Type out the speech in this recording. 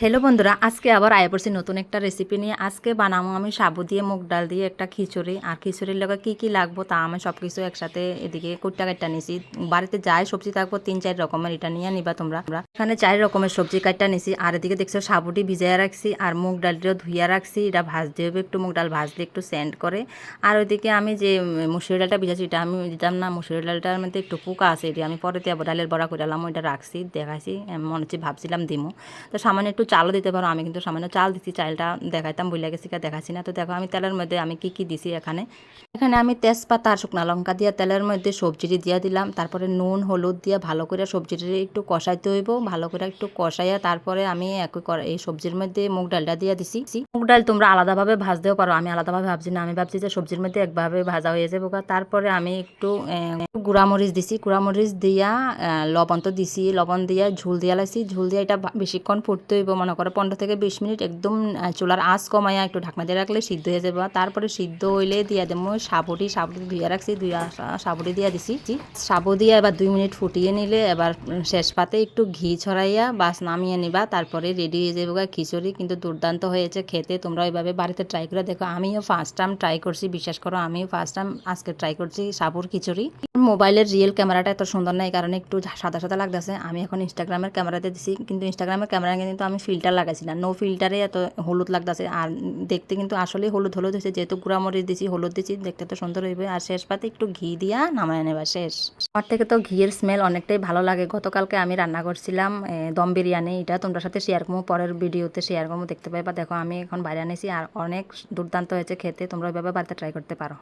Hello বন্ধুরা, আজকে আবার আয়া পড়ছি নতুন একটা রেসিপি নিয়ে। আজকে বানাবো আমি সাবু দিয়ে মুগ ডাল দিয়ে একটা খিচুড়ি। আর খিচুড়ির লগে কি কি লাগবো তা আমি সব কিছু একসাথে এদিকে কুট্টা কাটটা নিছি। বাড়িতে যাই সবজি থাকবো 3-4 রকমের, এটা নিয়ে নিবা তোমরা। এখানে 4 রকমের সবজি কাটটা নিছি। আর এদিকে দেখছো সাবুটি ভিজাইয়া রাখছি আর মুগ ডালটিও ধুইয়া রাখছি। এটা ভাজতে হবে একটু, মুগ ডাল ভাজলে একটু সেন্ড করে। আর ওইদিকে আমি যে মুসুরি ডালটা ভিজাচ্ছি এটা আমি দিতাম না, মুসুরি ডালটার মধ্যে একটু পোকা আছে, এটা আমি পরে ডালের বড়া করলাম, ওইটা রাখছি দেখাইছি, মনে হচ্ছে ভাবছিলাম দিমু। তো সামান্য একটু চালও দিতে পারো, আমি কিন্তু সামান্য চাল দিচ্ছি, চালটা দেখাইতাম বইলা গেছি, দেখাচ্ছি না। তো দেখো আমি তেলের মধ্যে আমি কি কি দিছি এখানে। এখানে আমি তেজপাতা আর শুকনা লঙ্কা দিয়ে তেলের মধ্যে সবজিটি দিয়ে দিলাম। তারপরে নুন হলুদ দিয়ে ভালো করে সবজিটি একটু কষাইতে হইব, ভালো করে একটু কষাইয়া তারপরে আমি এই সবজির মধ্যে মুগ ডালটা দিয়ে দিছি। মুগ ডাল তোমরা আলাদাভাবে ভাজতেও পারো, আমি আলাদাভাবে ভাবছি না, আমি ভাবছি যে সবজির মধ্যে একভাবে ভাজা হয়ে যাবে। তারপরে আমি একটু গুঁড়ামরিচ দিছি, গুঁড়ামরিচ দিয়া লবণ তো দিছি, লবণ দিয়া ঝুল দিয়া লাইছি, ঝুল দিয়া এটা বেশিক্ষণ ফুটতে হইব, মনে করো 15 থেকে 20 মিনিট একদম চুলার আঁচ কমাইয়া একটু ঢাকনা দিয়ে রাখলে সিদ্ধ হয়ে যাবে। তারপরে সিদ্ধ হইলে দিয়া দেবো সাবুটি ধুইয়া রাখছি, সাবুটি দিয়া দিছি। সাবু দিয়ে এবার 2 মিনিট ফুটিয়ে নিলে এবার শেষ পাতে একটু ঘি ছড়াইয়া বাস নামিয়ে নিবা, তারপরে রেডি হয়ে যাবে খিচুড়ি। কিন্তু দুর্দান্ত হয়েছে খেতে, তোমরা ওইভাবে বাড়িতে ট্রাই করে দেখো। আমিও ফার্স্ট টাইম ট্রাই করছি, বিশ্বাস করো আমিও ফার্স্ট টাইম আজকে ট্রাই করছি সাবুর খিচুড়ি। মোবাইলের রিয়েল ক্যামেরাটা এত সুন্দর না, এই কারণে একটু সাদা সাদা লাগতেছে। আমি এখন ইনস্টাগ্রামের ক্যামেরাতে দিছি, কিন্তু ইনস্টাগ্রামের ক্যামেরা কিন্তু আমি ফিল্টার লাগাইছি না, নো ফিল্টারে এত হলুদ লাগতেছে। আর দেখতে কিন্তু আসলেই হলুদ হলুদ হয়েছে, যেহেতু গুঁড়ামরিচ দিছি, হলুদ দিছি, দেখতে তো সুন্দর হইবে। আর শেষ পাতে একটু ঘি দিয়া নামায় নেবা শেষ। আমার থেকে তো ঘিয়ের স্মেল অনেকটাই ভালো লাগে। গতকালকে আমি রান্না করছিলাম দম বিরিয়ানি, এটা তোমার সাথে শেয়ার করবো, পরের ভিডিওতে শেয়ার করবো, দেখতে পাইবা। দেখো আমি এখন বাইরে আনেছি আর অনেক দুর্দান্ত হয়েছে খেতে, তোমরা ওইভাবে বাড়িতে ট্রাই করতে পারো।